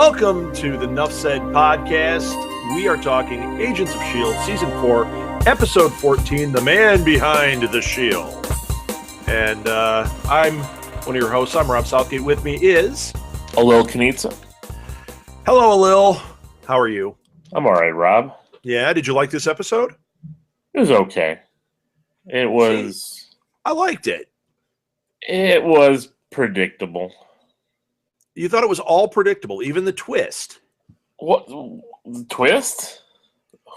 Welcome to the Nuff Said podcast. We are talking Agents of S.H.I.E.L.D. Season 4, Episode 14, The Man Behind the S.H.I.E.L.D. And I'm one of your hosts. I'm Rob Southgate. With me is... Alil Kunica. Hello, Alil. How are you? I'm all right, Rob. Yeah, did you like this episode? It was okay. It was... I liked it. It was predictable. You thought it was all predictable, even the twist. What? The twist?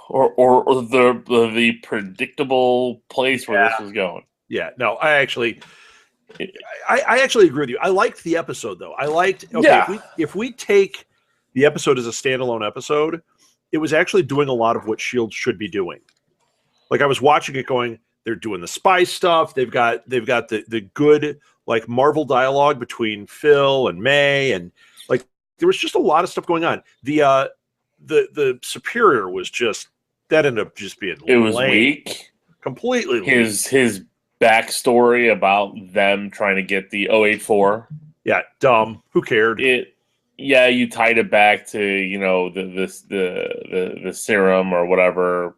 Or the predictable place where this was going? Yeah, no, I actually agree with you. I liked the episode, though. If we take the episode as a standalone episode, it was actually doing a lot of what S.H.I.E.L.D. should be doing. Like, I was watching it going, they're doing the spy stuff. They've got the good, like, Marvel dialogue between Phil and May, and like there was just a lot of stuff going on. The Superior was just, that ended up just being it was weak. Completely weak. His backstory about them trying to get the 084. Yeah, dumb. Who cared? You tied it back to, the serum or whatever,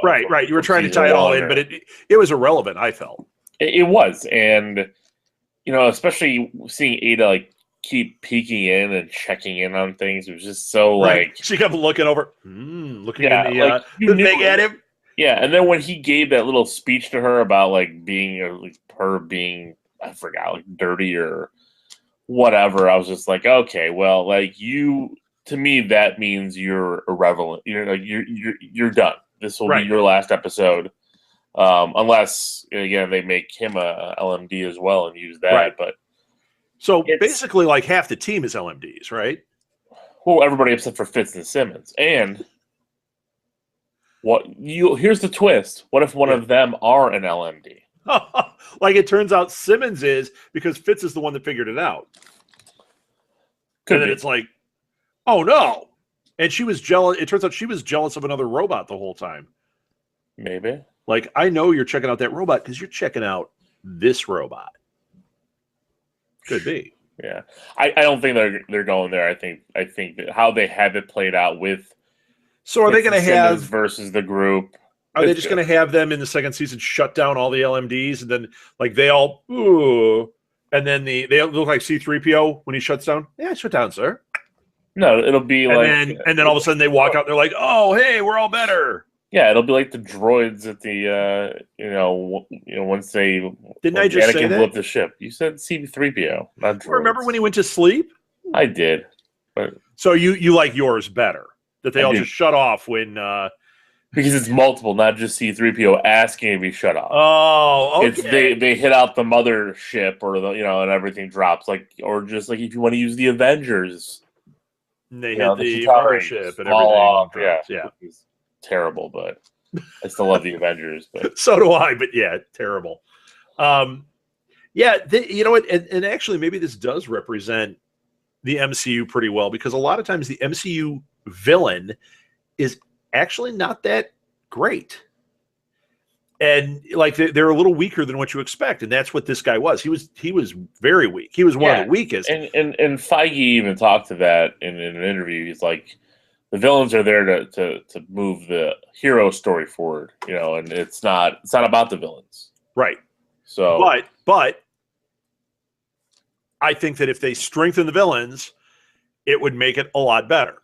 Right. You were trying to tie it all in, but it was irrelevant, I felt. It was, and especially seeing Ada like keep peeking in and checking in on things, it was just so like she kept looking over, looking in like, the thing at him. Yeah, and then when he gave that little speech to her about like being her being, I forgot, like dirty or whatever, I was just like, okay, well, like to me that means you're irrelevant. You're done. This will be your last episode. Unless, again, they make him a LMD as well and use that. Right. But so basically, like half the team is LMDs, right? Well, everybody except for Fitz and Simmons. And here's the twist. What if one of them are an LMD? Like, it turns out Simmons is, because Fitz is the one that figured it out. And then it's like, oh no. And she was jealous. It turns out she was jealous of another robot the whole time. Maybe. Like, I know you're checking out that robot because you're checking out this robot. Could be. Yeah. I don't think they're going there. I think that how they have it played out with. So are they going to have versus the group? Are they just going to have them in the second season shut down all the LMDs, and then like they all and then they look like C3PO when he shuts down? Yeah, shut down, sir. No, it'll be and then all of a sudden they walk out. They're like, oh, hey, we're all better. Yeah, it'll be like the droids at the once they didn't I just say that? Blew up the ship. You said C3PO, not droids. Remember when he went to sleep? I did. But so you like yours better, that they all just shut off when because it's multiple, not just C3PO asking to be shut off. Oh, okay. It's they hit out the mother ship or and everything drops, or just like if you want to use the Avengers. And they hit the mothership and everything. Off. Yeah. It's terrible, but I still love the Avengers. But so do I. But yeah, terrible. You know what? And actually, maybe this does represent the MCU pretty well, because a lot of times the MCU villain is actually not that great. And like they're a little weaker than what you expect, and that's what this guy was. He was very weak. He was one of the weakest. And Feige even talked to that in an interview. He's like, the villains are there to move the hero story forward, and it's not about the villains, right? So, but I think that if they strengthen the villains, it would make it a lot better.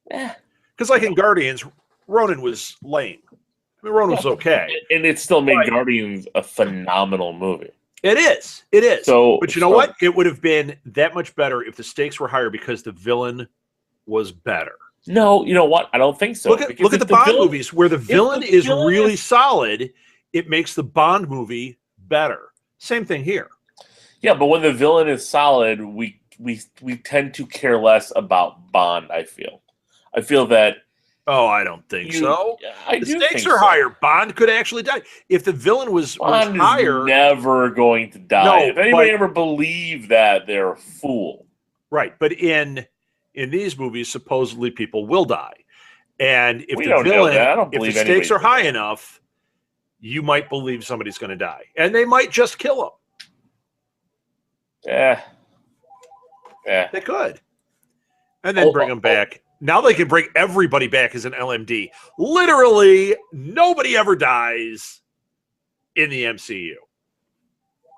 Because like in Guardians, Ronan was lame. I mean, Ronan was okay. And it still made Guardians a phenomenal movie. It is. But you know what? It would have been that much better if the stakes were higher because the villain was better. No, you know what? I don't think so. Look at the Bond movies where the villain is really solid. It makes the Bond movie better. Same thing here. Yeah, but when the villain is solid, we tend to care less about Bond, I feel that. Oh, I don't think so. The stakes are higher. Bond could actually die. If the villain was higher, never going to die. No, if anybody ever believed that, they're a fool. Right, but in these movies, supposedly people will die, and if the stakes are high enough, you might believe somebody's going to die, and they might just kill him. Yeah. They could. And then bring them back. Now they can bring everybody back as an LMD. Literally, nobody ever dies in the MCU.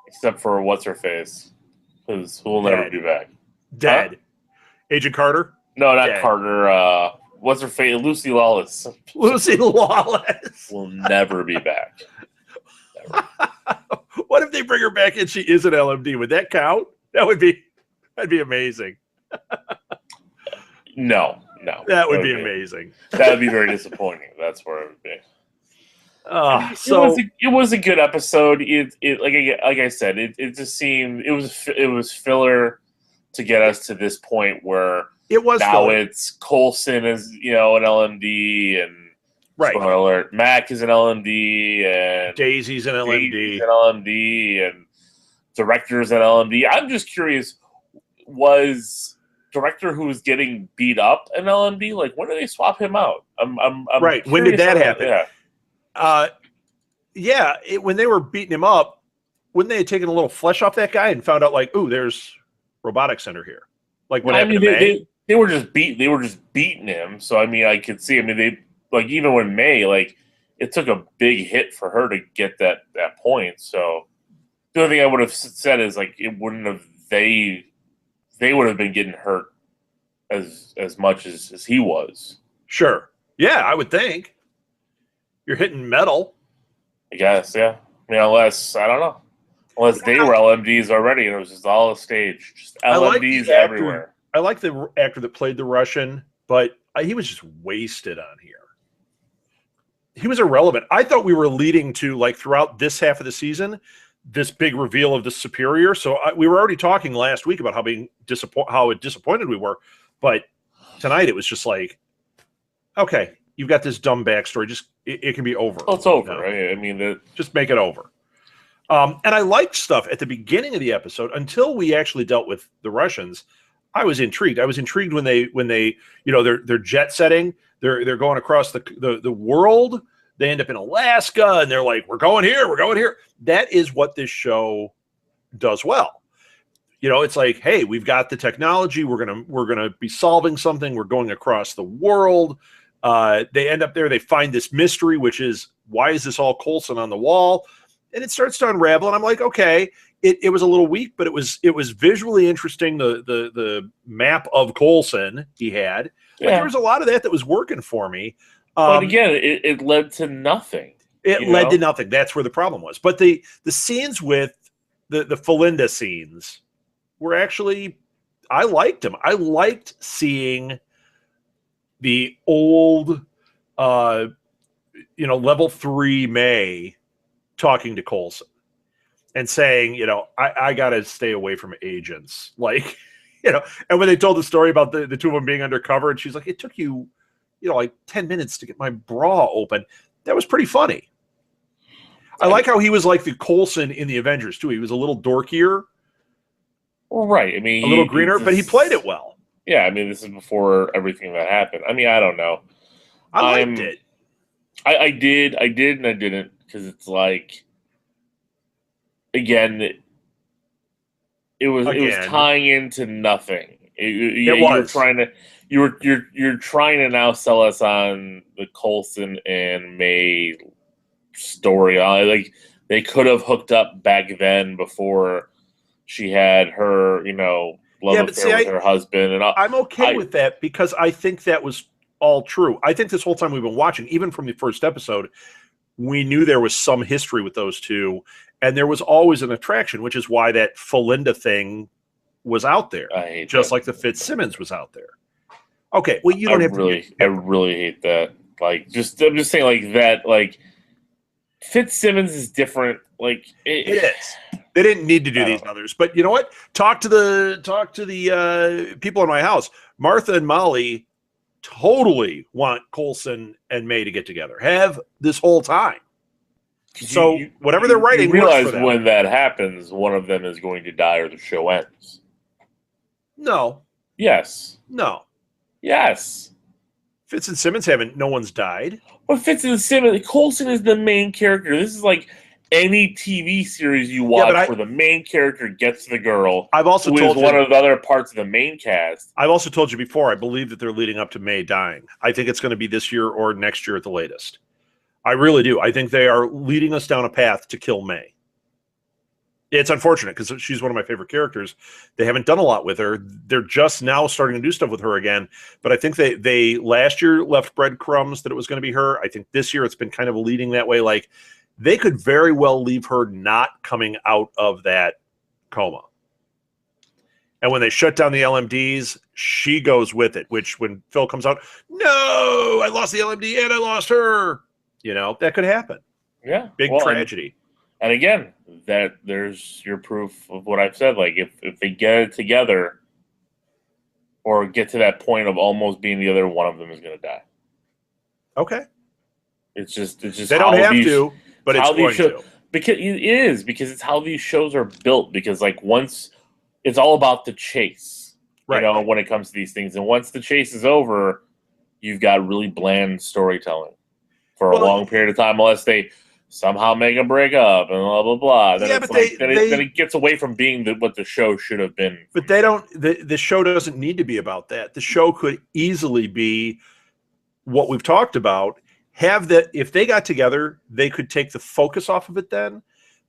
Except for what's-her-face, who will never be back. Dead. Huh? Agent Carter? No, not Dead. Carter. What's-her-face? Lucy Lawless. Lucy Lawless. Will never be back. Never. What if they bring her back and she is an LMD? Would that count? That'd be amazing. No. That would be amazing. That would be very disappointing. That's where it would be. It was a good episode. Like I said, it just seemed it was filler to get us to this point where it was now filler. It's Coulson is an LMD and spoiler alert, Mac is an LMD and Daisy's an LMD and director's an LMD. I'm just curious, was director who was getting beat up an LMD? Like, when did they swap him out? I'm right. When did that happen? When they were beating him up, wouldn't they have taken a little flesh off that guy and found out like, ooh, there's robotic center here? Like what happened to May? They were just beating him. So I mean, I could see. I mean, they like even when May, like it took a big hit for her to get that point. So the only thing I would have said is like it wouldn't have they would have been getting hurt as much as he was. Sure. Yeah, I would think. You're hitting metal. I guess, yeah. I mean, unless they were LMDs already and it was just all a stage. Just LMDs everywhere. I like the actor that played the Russian, but he was just wasted on here. He was irrelevant. I thought we were leading to, like, throughout this half of the season, this big reveal of the Superior. So we were already talking last week about how disappointed we were. But tonight it was just like, okay, you've got this dumb backstory. Just it can be over. Oh, it's over, right? I mean, just make it over. And I liked stuff at the beginning of the episode until we actually dealt with the Russians. I was intrigued. I was intrigued when they they're jet setting. They're going across the world. They end up in Alaska, and they're like, we're going here, we're going here. That is what this show does well. It's like, hey, we've got the technology. We're gonna be solving something. We're going across the world. They end up there. They find this mystery, which is, why is this all Coulson on the wall? And it starts to unravel. And I'm like, okay, it was a little weak, but it was visually interesting. The map of Coulson he had. Yeah. Like, there was a lot of that was working for me. But again, it led to nothing. It led to nothing. That's where the problem was. But the scenes with the S4e14 scenes were actually, I liked them. I liked seeing the old, level 3 May talking to Coulson and saying, I got to stay away from agents. Like, and when they told the story about the two of them being undercover, and she's like, it took you, like 10 minutes to get my bra open. That was pretty funny. I like how he was like the Coulson in the Avengers too. He was a little dorkier. Well, right. I mean, a little greener, but he played it well. Yeah, I mean, this is before everything that happened. I mean, I don't know. I liked it. I did, and I didn't, because it's like, again, it was tying into nothing. You're trying to now sell us on the Coulson and May story. Like, they could have hooked up back then before she had her, love affair with her husband. And I'm okay with that, because I think that was all true. I think this whole time we've been watching, even from the first episode, we knew there was some history with those two, and there was always an attraction, which is why that S4e14 thing was out there, just like the Fitzsimmons was out there. Okay, well, you don't have to. I really hate that. Like, I'm just saying, like that. Like, Fitzsimmons is different. Like, it is. They didn't need to do these others, but you know what? Talk to the people in my house. Martha and Molly totally want Coulson and May to get together. Have this whole time. So whatever they're writing, you realize when that happens, one of them is going to die or the show ends. No. Yes. No. Yes. Fitz and Simmons haven't. No one's died. Well, Fitz and Simmons. Coulson is the main character. This is like any TV series you watch where the main character gets the girl, I've also who is one of the other parts of the main cast. I've also told you before, I believe that they're leading up to May dying. I think it's going to be this year or next year at the latest. I really do. I think they are leading us down a path to kill May. It's unfortunate because she's one of my favorite characters. They haven't done a lot with her. They're just now starting to do stuff with her again. But I think they last year left breadcrumbs that it was going to be her. I think this year it's been kind of leading that way. Like, they could very well leave her not coming out of that coma. And when they shut down the LMDs, she goes with it, which when Phil comes out, no, I lost the LMD and I lost her. You know, that could happen. Yeah. Big tragedy. And again, there's your proof of what I've said. Like, if they get it together or get to that point of almost being the other, one of them is going to die. Okay. It's just they don't have to, but it's going to. Because it is, because it's how these shows are built. Because, like, once it's all about the chase, you know, when it comes to these things. And once the chase is over, you've got really bland storytelling for a long period of time, unless they somehow make a break up and blah blah blah. Then it's like, then it gets away from being what the show should have been. But they don't. The show doesn't need to be about that. The show could easily be what we've talked about. If they got together, they could take the focus off of it. Then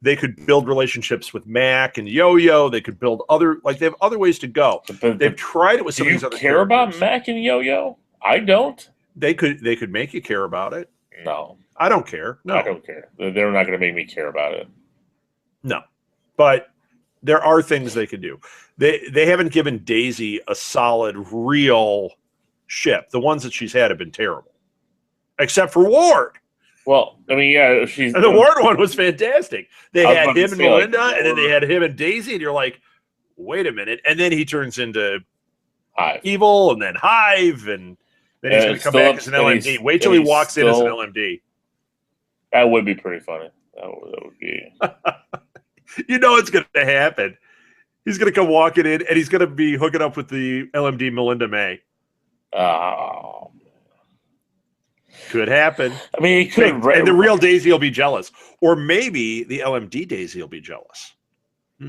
they could build relationships with Mac and Yo-Yo. They could build they have other ways to go. They've tried it with some of these other. Do you care about Mac and Yo-Yo? I don't. They could make you care about it. No. I don't care. No. I don't care. They're not going to make me care about it. No. But there are things they could do. They haven't given Daisy a solid, real ship. The ones that she's had have been terrible. Except for Ward. Well, I mean, yeah, the Ward one was fantastic. They had him and Melinda, and then they had him and Daisy, and you're like, wait a minute. And then he turns into Evil, and then Hive, and then he's going to come back as an LMD. Wait till he walks in as an LMD. That would be pretty funny. That would be. You know it's going to happen. He's going to come walking in, and he's going to be hooking up with the LMD Melinda May. Oh. Could happen. I mean, it could. And the real Daisy will be jealous. Or maybe the LMD Daisy will be jealous. I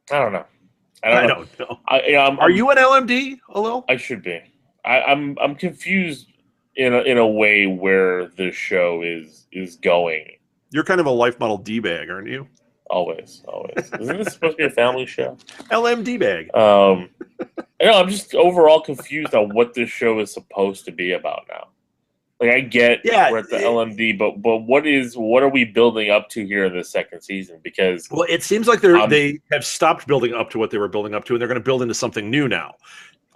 don't know. I don't know. Are you an LMD, Alil? I should be. I'm confused in a way where this show is going. You're kind of a life model D-bag, aren't you? Always. Isn't this supposed to be a family show? LMD bag. I'm just overall confused on what this show is supposed to be about now. Like, I get we're at the LMD, but what are we building up to here in the second season? Because it seems like they have stopped building up to what they were building up to, and they're going to build into something new now.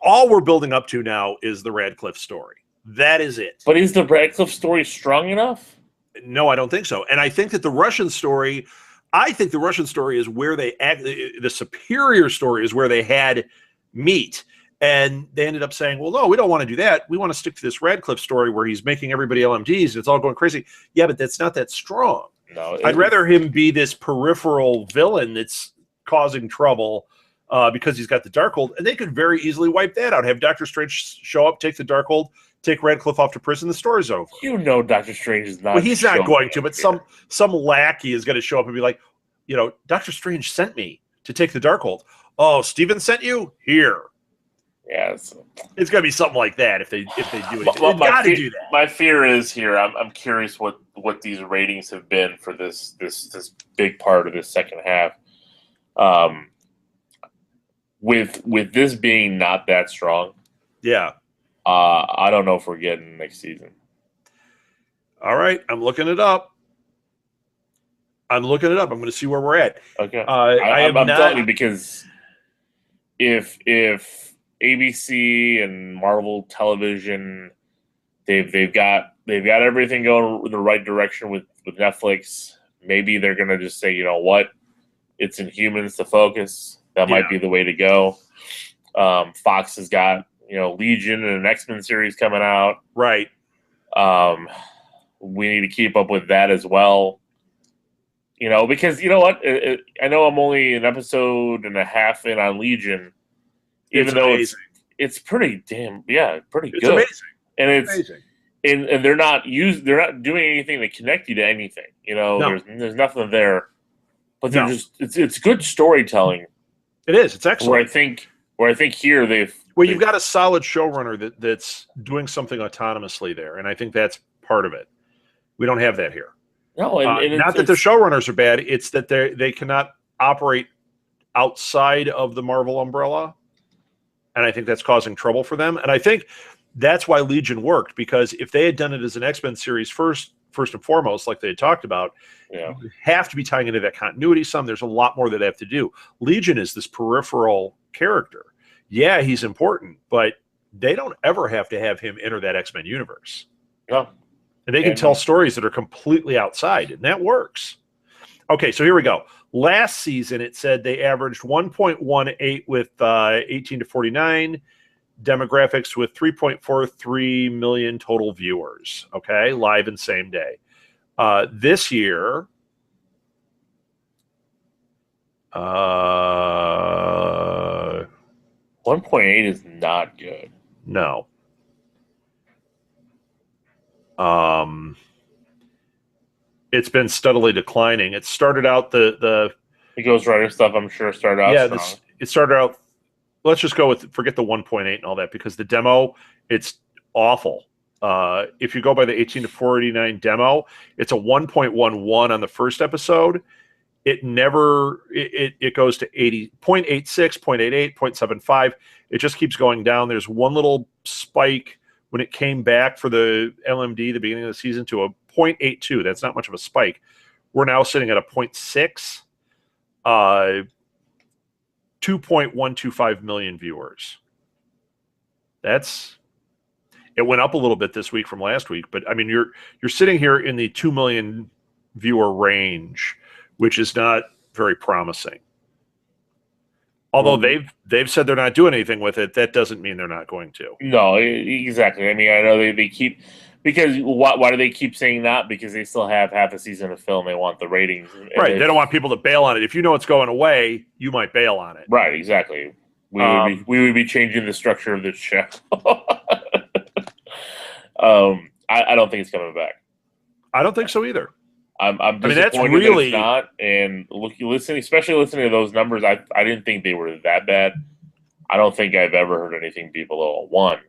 All we're building up to now is the Radcliffe story. That is it. But is the Radcliffe story strong enough? No, I don't think so. And I think that the Russian story is where the superior story is where they had meat. And they ended up saying, well, no, we don't want to do that. We want to stick to this Radcliffe story where he's making everybody LMDs and it's all going crazy. Yeah, but that's not that strong. No, I'd rather him be this peripheral villain that's causing trouble because he's got the Darkhold. And they could very easily wipe that out. Have Doctor Strange show up, take the Darkhold, take Radcliffe off to prison. The story's over. You know Doctor Strange is not. Well, he's not going to, but some lackey is going to show up and be like, Doctor Strange sent me to take the Darkhold. Oh, Steven sent you? Here. Yeah, it's got to be something like that if they do it. They've got to do that. My fear is here. I'm curious what these ratings have been for this big part of this second half. With this being not that strong. Yeah. I don't know if we're getting next season. All right, I'm looking it up. I'm going to see where we're at. Okay. I'm telling you, because if ABC and Marvel Television, they've got everything going in the right direction with Netflix. Maybe they're gonna just say, you know what, it's Inhumans to focus. That might be the way to go. Fox has got Legion and an X-Men series coming out. Right. We need to keep up with that as well. Because you know what, I know I'm only an episode and a half in on Legion. Even though it's pretty pretty good. Amazing. And and they're not doing anything to connect you to anything. No. There's nothing there, but they're No. just it's good storytelling. It is. It's excellent. Where I think here you've got a solid showrunner that's doing something autonomously there, and I think that's part of it. We don't have that here. No, and not that the showrunners are bad; it's that they cannot operate outside of the Marvel umbrella, and I think that's causing trouble for them. And I think that's why Legion worked, because if they had done it as an X-Men series first and foremost, like they had talked about, you have to be tying into that continuity some. There's a lot more that they have to do. Legion is this peripheral character. Yeah, he's important, but they don't ever have to have him enter that X-Men universe. No. And they can tell stories that are completely outside, and that works. Okay, so here we go. Last season, it said they averaged 1.18 with 18 to 49 demographics with 3.43 million total viewers, okay, live and same day. This year, 1.8 is not good. No. It's been steadily declining. It started out the Ghost Rider stuff, I'm sure, started out strong. It started out. Let's just go with forget the 1.8 and all that, because the demo, it's awful. If you go by the 18 to 49 demo, it's a 1.11 on the first episode. It goes to 80.86, 0.88, 0.75. It just keeps going down. There's one little spike when it came back for the LMD, the beginning of the season, to a 0.82. That's not much of a spike. We're now sitting at a 0.6. 2.125 million viewers. It went up a little bit this week from last week, but I mean, you're sitting here in the 2 million viewer range, which is not very promising. Although they've said they're not doing anything with it, that doesn't mean they're not going to. No, exactly. I mean, I know they keep, because why do they keep saying that? Because they still have half a season to film. They want the ratings. Right. They don't want people to bail on it. If you know it's going away, you might bail on it. Right. Exactly. We would be changing the structure of this show. I don't think it's coming back. I don't think so either. I'm disappointed that's really that it's not. And especially listening to those numbers, I didn't think they were that bad. I don't think I've ever heard anything be below a 1.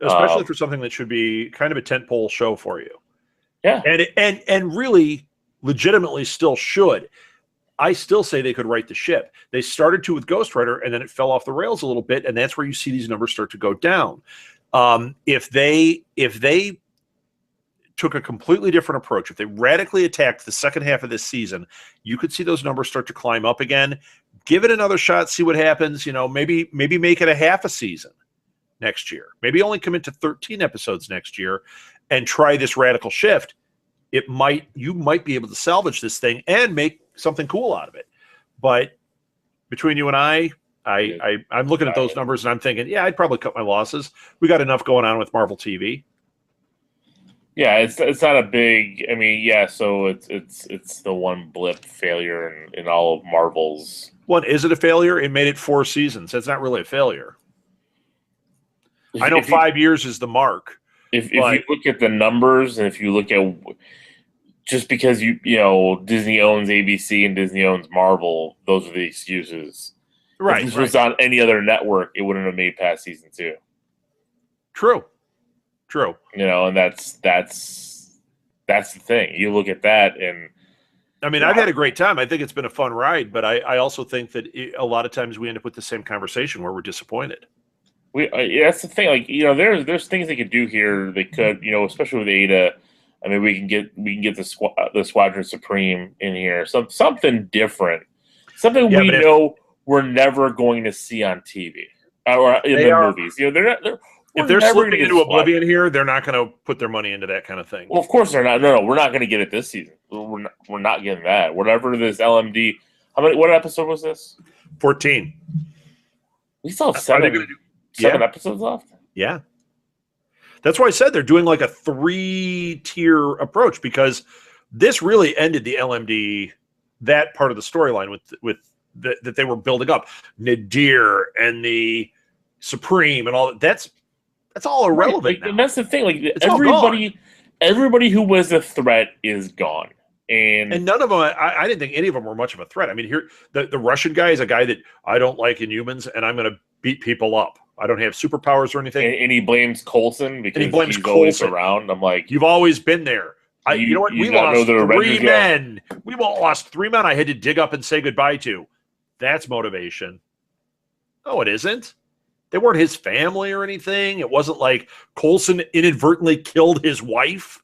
Especially for something that should be kind of a tentpole show for you. Yeah. And really legitimately still should. I still say they could right the ship. They started to with Ghost Rider, and then it fell off the rails a little bit, and that's where you see these numbers start to go down. If they took a completely different approach, if they radically attacked the second half of this season, you could see those numbers start to climb up again. Give it another shot, see what happens. Maybe make it a half a season next year. Maybe only commit to 13 episodes next year and try this radical shift. You might be able to salvage this thing and make something cool out of it. But between you and I'm looking at those numbers and I'm thinking, yeah, I'd probably cut my losses. We got enough going on with Marvel TV. Yeah, it's not a big. I mean, yeah. So it's the one blip failure in all of Marvel's. Is it a failure? It made it 4 seasons. That's not really a failure. I know 5 years is the mark. If you look at the numbers, and if you look at just because Disney owns ABC and Disney owns Marvel, those are the excuses. Right. If this was on any other network, it wouldn't have made past season 2. True. And that's the thing. You look at that, and I mean, I've had a great time. I think it's been a fun ride, but I also think that a lot of times we end up with the same conversation where we're disappointed. That's the thing. Like, there's things they could do here. They could, especially with Ada. I mean, we can get the Squadron Supreme in here. Something different. Something we know we're never going to see on TV or in the movies. If they're slipping into Oblivion here, they're not going to put their money into that kind of thing. Well, of course they're not. No, we're not going to get it this season. We're not getting that. Whatever this LMD. What episode was this? 14. We still have 7 episodes left? Yeah. That's why I said they're doing like a 3-tier approach, because this really ended the LMD, that part of the storyline with that they were building up. Nadir and the Supreme and all that. That's all irrelevant. Right. Now. And that's the thing. Like it's everybody who was a threat is gone. And none of them, I didn't think any of them were much of a threat. I mean, here, the Russian guy is a guy that I don't like Inhumans, and I'm going to beat people up. I don't have superpowers or anything. And he blames Coulson because he's always around. I'm like, you've always been there. You know what? We lost 3 men. We lost 3 men I had to dig up and say goodbye to. That's motivation. No, it isn't. They weren't his family or anything. It wasn't like Coulson inadvertently killed his wife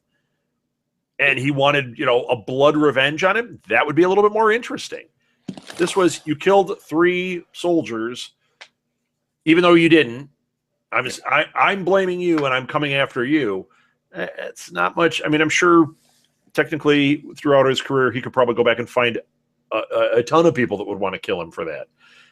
and he wanted, a blood revenge on him. That would be a little bit more interesting. This was, you killed 3 soldiers, even though you didn't. I'm blaming you and I'm coming after you. It's not much. I mean, I'm sure technically throughout his career, he could probably go back and find a ton of people that would want to kill him for that.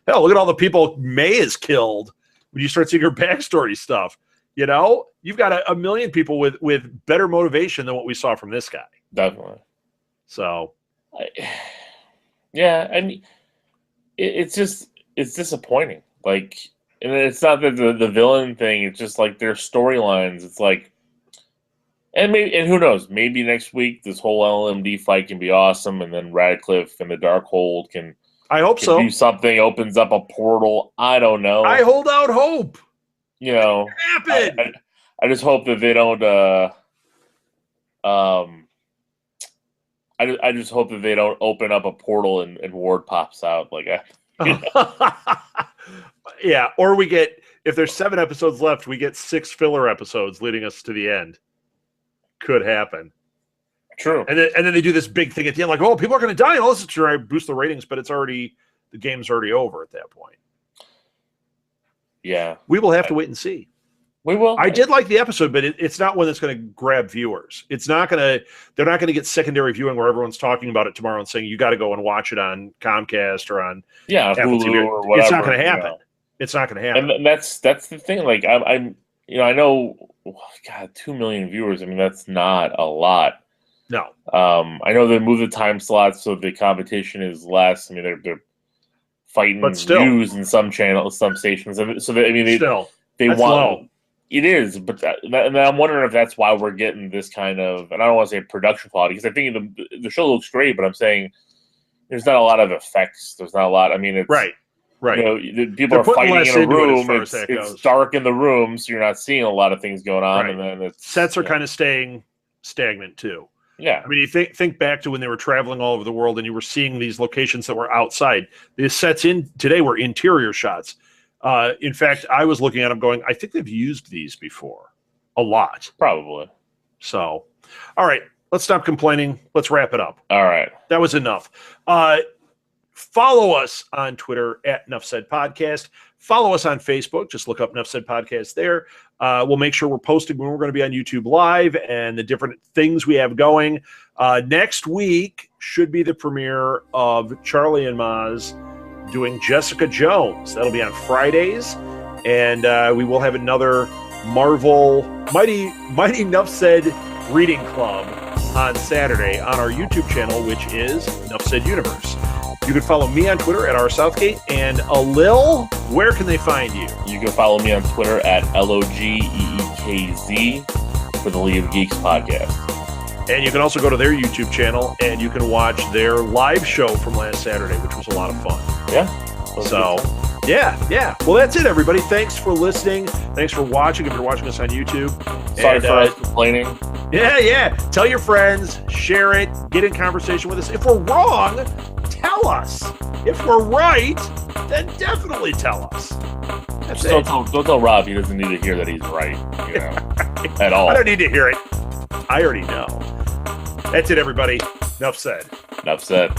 Hell, look at all the people May has killed when you start seeing her backstory stuff. You've got a million people with better motivation than what we saw from this guy. Definitely. So, yeah, I mean, it's disappointing. Like, and it's not that the villain thing. It's just like their storylines. It's like, and who knows? Maybe next week this whole LMD fight can be awesome, and then Radcliffe and the Darkhold can. I hope so. Do something, opens up a portal. I don't know. I hold out hope. Happen. I just hope that they don't. I just hope that they don't open up a portal and Ward pops out like that. Yeah, or we get, if there's 7 episodes left, we get 6 filler episodes leading us to the end. Could happen. True. And then they do this big thing at the end, like, oh, people are going to die. And all this is try to boost the ratings, but the game's already over at that point. Yeah. We will have to wait and see. We will. I did like the episode, but it's not one that's going to grab viewers. They're not going to get secondary viewing where everyone's talking about it tomorrow and saying, you got to go and watch it on Comcast or on Apple Hulu TV. or whatever. It's not going to happen. It's not going to happen. And that's the thing. Like, I know, God, 2 million viewers. I mean, that's not a lot. No. I know they moved the time slots so the competition is less. I mean, they're fighting news in some channels, some stations. So they want. Low. It is, but and I'm wondering if that's why we're getting this kind of, and I don't want to say production quality, because I think the show looks great, but I'm saying there's not a lot of effects. There's not a lot. I mean, it's right. People are fighting in a room. It's dark in the room, so you're not seeing a lot of things going on. Right. And then sets are kind of staying stagnant too. Yeah. I mean, you think back to when they were traveling all over the world and you were seeing these locations that were outside. The sets today were interior shots. In fact, I was looking at them going, I think they've used these before a lot. Probably. So, all right, let's stop complaining. Let's wrap it up. All right. That was enough. Follow us on Twitter at Nuff Said Podcast. Follow us on Facebook. Just look up Nuff Said Podcast there. We'll make sure we're posting when we're going to be on YouTube Live and the different things we have going. Next week should be the premiere of Charlie and Maz doing Jessica Jones. That'll be on Fridays. And we will have another Marvel Mighty Nuff Said Reading Club on Saturday on our YouTube channel, which is Nuff Said Universe. You can follow me on Twitter at Southgate. And Alil, where can they find you? You can follow me on Twitter at LOGEEKZ for the League of Geeks podcast. And you can also go to their YouTube channel and you can watch their live show from last Saturday, which was a lot of fun. Yeah. So, yeah. Well, that's it, everybody. Thanks for listening. Thanks for watching if you're watching us on YouTube. Sorry for us complaining. Yeah. Tell your friends, share it, get in conversation with us. If we're wrong, tell us. If we're right, then definitely tell us. Don't tell Rob he doesn't need to hear that he's right, at all. I don't need to hear it. I already know. That's it, everybody. Enough said. Enough said.